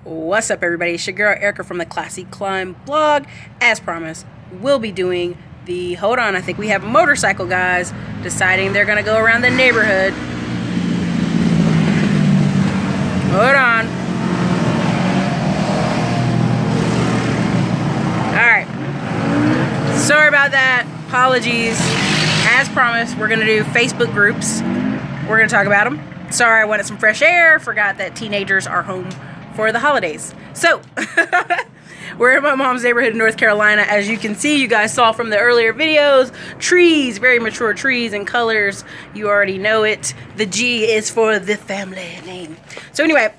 What's up, everybody? It's your girl Erica from the Classy Climb blog. As promised, we'll be doing the, hold on, I think we have motorcycle guys deciding they're gonna go around the neighborhood. Hold on. Alright. Sorry about that. Apologies. As promised, we're gonna do Facebook groups. We're gonna talk about them. Sorry, I wanted some fresh air. Forgot that teenagers are home for the holidays. So, we're in my mom's neighborhood in North Carolina. As you can see, you guys saw from the earlier videos, trees, very mature trees and colors. You already know it. The G is for the family name. So anyway,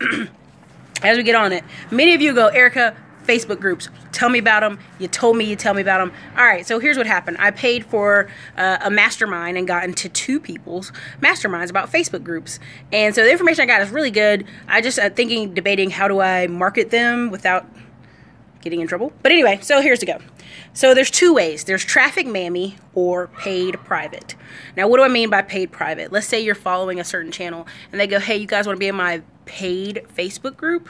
as we get on it, many of you go, Erica, Facebook groups, tell me about them. You told me, you tell me about them. All right, so here's what happened. I paid for a mastermind and got into two people's masterminds about Facebook groups. And so the information I got is really good. I just debating how do I market them without getting in trouble. But anyway, so here's to go. So there's two ways. There's traffic mammy or paid private. Now, what do I mean by paid private? Let's say you're following a certain channel and they go, hey, you guys want to be in my paid Facebook group?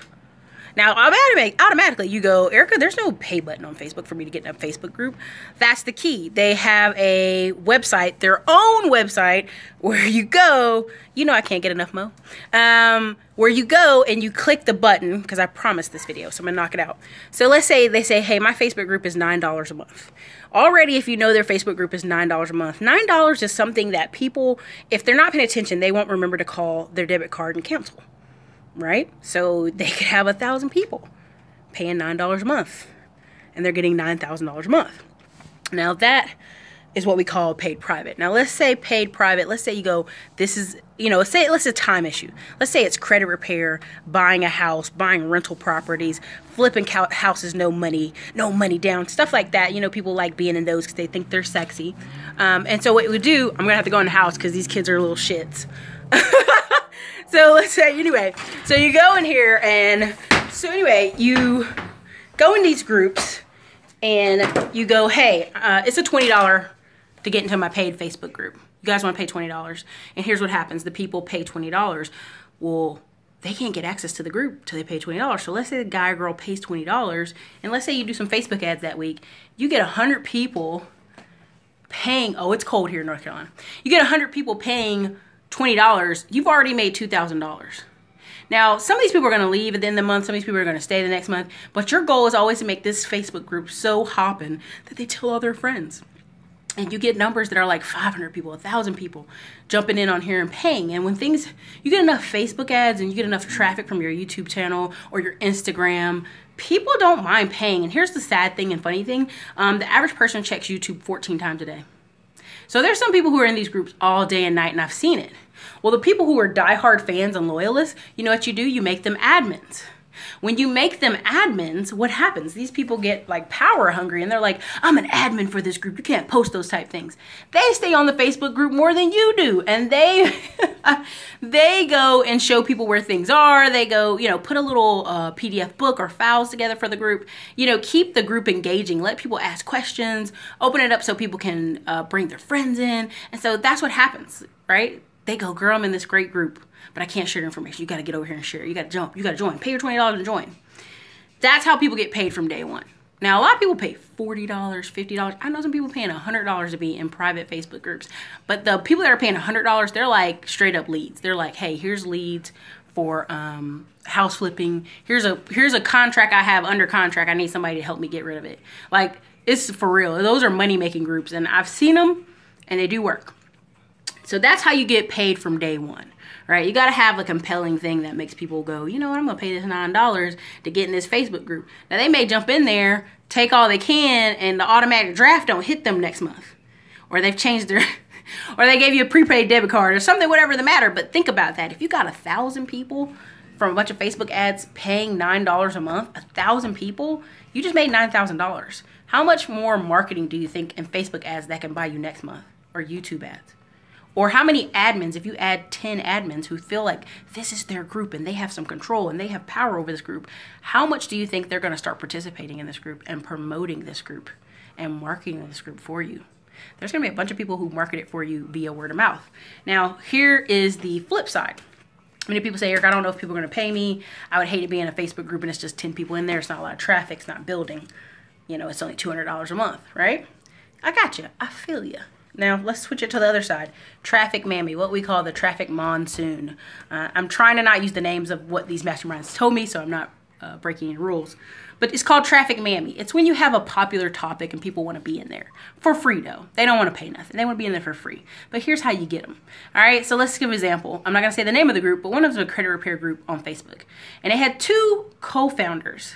Now, automatically you go, Erica, there's no pay button on Facebook for me to get in a Facebook group. That's the key. They have a website, their own website, where you go, you know I can't get enough, Mo, where you go and you click the button, because I promised this video, so I'm going to knock it out. So let's say they say, hey, my Facebook group is $9 a month. Already, if you know their Facebook group is $9 a month, $9 is something that people, if they're not paying attention, they won't remember to call their debit card and cancel. Right? So they could have 1,000 people paying $9 a month and they're getting $9,000 a month. Now that is what we call paid private. Now let's say paid private, let's say you go, this is, let's say it's a time issue. Let's say it's credit repair, buying a house, buying rental properties, flipping houses, no money down, stuff like that. People like being in those because they think they're sexy. And so what we do, I'm going to have to go in the house because these kids are little shits. So let's say, anyway, so you go in here and, so anyway, you go in these groups and you go, hey, it's a $20 to get into my paid Facebook group. You guys want to pay $20. And here's what happens. The people pay $20. Well, they can't get access to the group till they pay $20. So let's say the guy or girl pays $20 and let's say you do some Facebook ads that week. You get 100 people paying, oh, it's cold here in North Carolina. You get 100 people paying $20, you've already made $2,000. Now, some of these people are going to leave at the end of the month. Some of these people are going to stay the next month. But your goal is always to make this Facebook group so hopping that they tell all their friends. And you get numbers that are like 500 people, 1,000 people jumping in on here and paying. And when you get enough Facebook ads and you get enough traffic from your YouTube channel or your Instagram, people don't mind paying. And here's the sad thing and funny thing. The average person checks YouTube 14 times a day. So there's some people who are in these groups all day and night, and I've seen it. Well, the people who are diehard fans and loyalists, you know what you do? You make them admins. When you make them admins, what happens? These people get like power hungry and they're like, I'm an admin for this group. You can't post those type things. They stay on the Facebook group more than you do. And they go and show people where things are. They go, put a little PDF book or files together for the group. Keep the group engaging. Let people ask questions. Open it up so people can bring their friends in. And so that's what happens, right? They go, girl, I'm in this great group, but I can't share information. You got to get over here and share. You got to jump. You got to join. Pay your $20 and join. That's how people get paid from day one. Now, a lot of people pay $40, $50. I know some people paying $100 to be in private Facebook groups. But the people that are paying $100, they're like straight up leads. They're like, hey, here's leads for house flipping. Here's a contract I have under contract. I need somebody to help me get rid of it. Like, it's for real. Those are money-making groups. And I've seen them, and they do work. So that's how you get paid from day one, right? You got to have a compelling thing that makes people go, you know what, I'm going to pay this $9 to get in this Facebook group. Now, they may jump in there, take all they can, and the automatic draft don't hit them next month. Or they've changed their, or they gave you a prepaid debit card or something, whatever the matter. But think about that. If you got 1,000 people from a bunch of Facebook ads paying $9 a month, 1,000 people, you just made $9,000. How much more marketing do you think in Facebook ads that can buy you next month, or YouTube ads? Or how many admins, if you add 10 admins who feel like this is their group and they have some control and they have power over this group, how much do you think they're going to start participating in this group and promoting this group and marketing this group for you? There's going to be a bunch of people who market it for you via word of mouth. Now, here is the flip side. Many people say, Eric, I don't know if people are going to pay me. I would hate to be in a Facebook group and it's just 10 people in there. It's not a lot of traffic. It's not building. You know, it's only $200 a month, right? I got you. I feel you. Now, let's switch it to the other side. Traffic mammy, what we call the traffic monsoon. I'm trying to not use the names of what these masterminds told me, so I'm not breaking any rules. But it's called traffic mammy. It's when you have a popular topic and people want to be in there. For free, though. They don't want to pay nothing. They want to be in there for free. But here's how you get them. All right, so let's give an example. I'm not going to say the name of the group, but one of them is a credit repair group on Facebook. And it had 2 co-founders.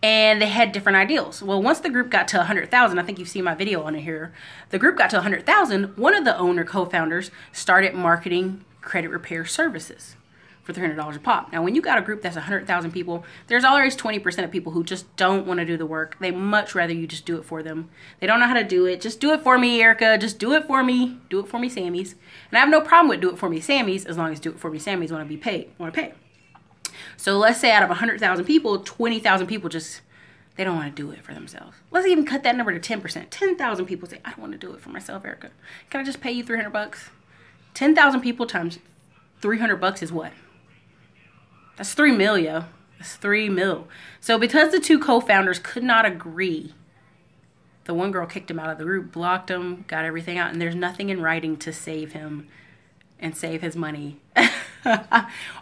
And they had different ideals. Well, once the group got to 100,000, I think you've seen my video on it here. The group got to 100,000. One of the owner co-founders started marketing credit repair services for $300 a pop. Now, when you got a group that's 100,000 people, there's always 20% of people who just don't want to do the work. They much rather you just do it for them. They don't know how to do it. Just do it for me, Erica. Just do it for me. Do it for me, Sammys. And I have no problem with do it for me, Sammys, as long as do it for me, Sammys want to pay. So let's say out of 100,000 people, 20,000 people they don't want to do it for themselves. Let's even cut that number to 10%. 10,000 people say, I don't want to do it for myself, Erica. Can I just pay you $300? 10,000 people times $300 is what? That's 3 mil, yo. That's 3 mil. So because the 2 co-founders could not agree, the one girl kicked him out of the group, blocked him, got everything out, and there's nothing in writing to save him and save his money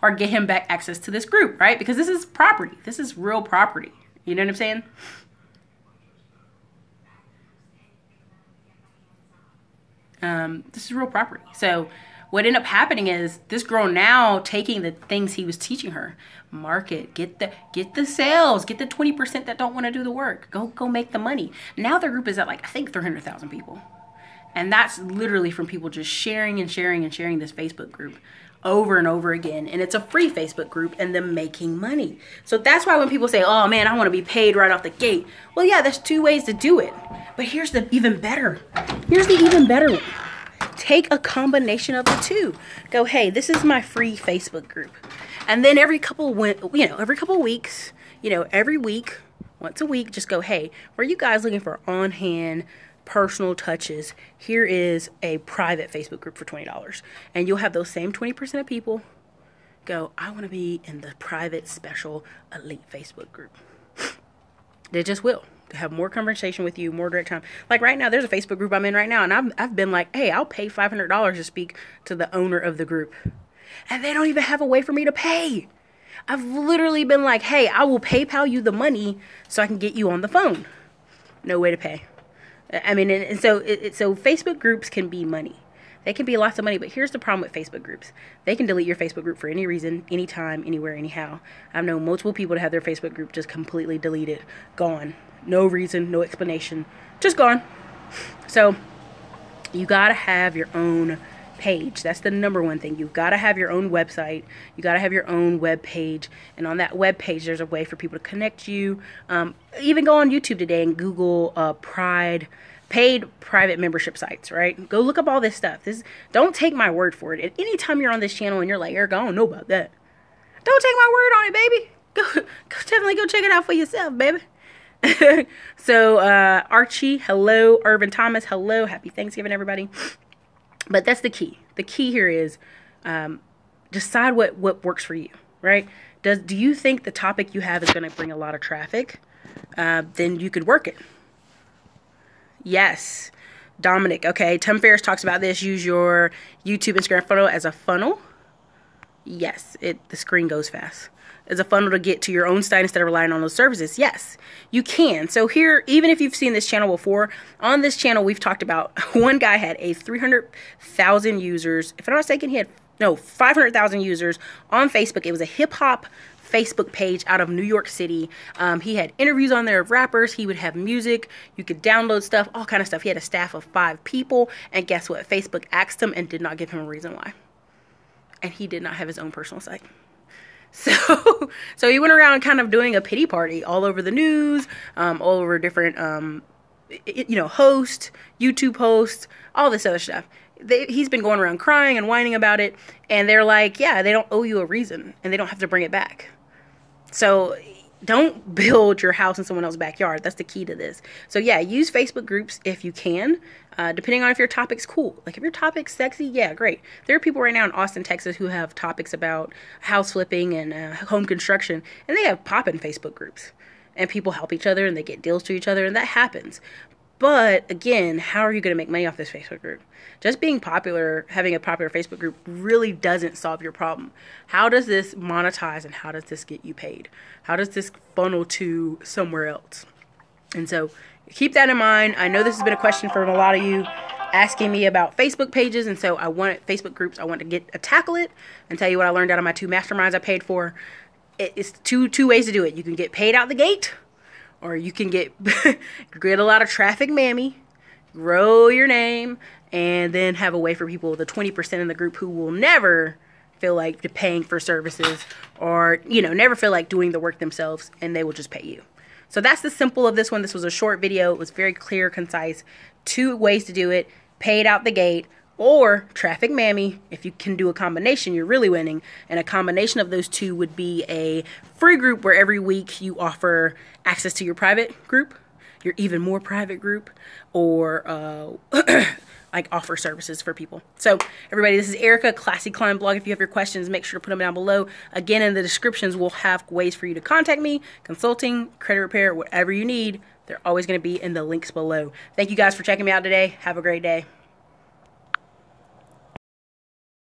or get him back access to this group, right? Because this is property. This is real property. You know what I'm saying? This is real property. So what ended up happening is this girl now taking the things he was teaching her, market, get the sales, get the 20% that don't want to do the work, go make the money. Now their group is at like, I think 300,000 people. And that's literally from people just sharing and sharing and sharing this Facebook group over and over again. And it's a free Facebook group and them making money. So that's why when people say, oh man, I want to be paid right off the gate. Well, yeah, there's 2 ways to do it. But here's the even better. Here's the even better one. Take a combination of the 2. Go, hey, this is my free Facebook group. And then every couple weeks, every week, once a week, just go, hey, were you guys looking for on-hand personal touches? Here is a private Facebook group for $20. And you'll have those same 20% of people go, I want to be in the private, special, elite Facebook group. They just will. To have more conversation with you, more direct time. Like right now, there's a Facebook group I'm in right now, and I've been like, hey, I'll pay $500 to speak to the owner of the group. And they don't even have a way for me to pay. I've literally been like, hey, I will PayPal you the money so I can get you on the phone. No way to pay. I mean, and so Facebook groups can be money. They can be lots of money, but here's the problem with Facebook groups. They can delete your Facebook group for any reason, anytime, anywhere, anyhow. I've known multiple people to have their Facebook group just completely deleted, gone. No reason, no explanation, just gone. So you got to have your own page. That's the number one thing. You've got to have your own website. You got to have your own web page. And on that web page, there's a way for people to connect you. Even go on YouTube today and Google paid private membership sites, right? Go look up all this stuff. Don't take my word for it. And anytime you're on this channel and you're like, Eric, I don't know about that. Don't take my word on it, baby. Go definitely go check it out for yourself, baby. So Archie, hello. Irvin Thomas, hello. Happy Thanksgiving, everybody. But that's the key. The key here is decide what works for you, right? Do you think the topic you have is going to bring a lot of traffic? Then you could work it. Yes. Dominic, okay. Tim Ferriss talks about this. Use your YouTube, Instagram photo as a funnel. Yes, the screen goes fast. As a funnel to get to your own site instead of relying on those services. Yes, you can. So here, even if you've seen this channel before, on this channel we've talked about one guy had 300,000 users. If I'm not mistaken, he had 500,000 users on Facebook. It was a hip hop Facebook page out of New York City. He had interviews on there of rappers. He would have music. You could download stuff, all kind of stuff. He had a staff of 5 people. And guess what? Facebook asked him and did not give him a reason why. And he did not have his own personal site. So he went around kind of doing a pity party all over the news, all over different, hosts, YouTube hosts, all this other stuff. He's been going around crying and whining about it. And they're like, yeah, they don't owe you a reason and they don't have to bring it back. So don't build your house in someone else's backyard. That's the key to this. So yeah, use Facebook groups if you can, depending on if your topic's cool. Like if your topic's sexy, yeah, great. There are people right now in Austin, Texas who have topics about house flipping and home construction, and they have poppin' Facebook groups. And people help each other and they get deals to each other, and that happens. But again, how are you going to make money off this Facebook group? Just being popular, having a popular Facebook group really doesn't solve your problem. How does this monetize and how does this get you paid? How does this funnel to somewhere else? And so keep that in mind. I know this has been a question from a lot of you asking me about Facebook pages, and so I wanted Facebook groups. I want to tackle it and tell you what I learned out of my 2 masterminds I paid for. It's two ways to do it. You can get paid out the gate, or you can get a lot of traffic, mammy, grow your name, and then have a way for people, the 20% in the group who will never feel like paying for services or, never feel like doing the work themselves, and they will just pay you. So that's the simple of this one. This was a short video. It was very clear, concise. 2 ways to do it: paid out the gate or traffic mammy. If you can do a combination, you're really winning. And a combination of those 2 would be a free group where every week you offer access to your private group, your even more private group, or like offer services for people. So everybody, this is Erica, Classy Climb Blog. If you have your questions, make sure to put them down below. Again, in the descriptions, we'll have ways for you to contact me, consulting, credit repair, whatever you need. They're always going to be in the links below. Thank you guys for checking me out today. Have a great day.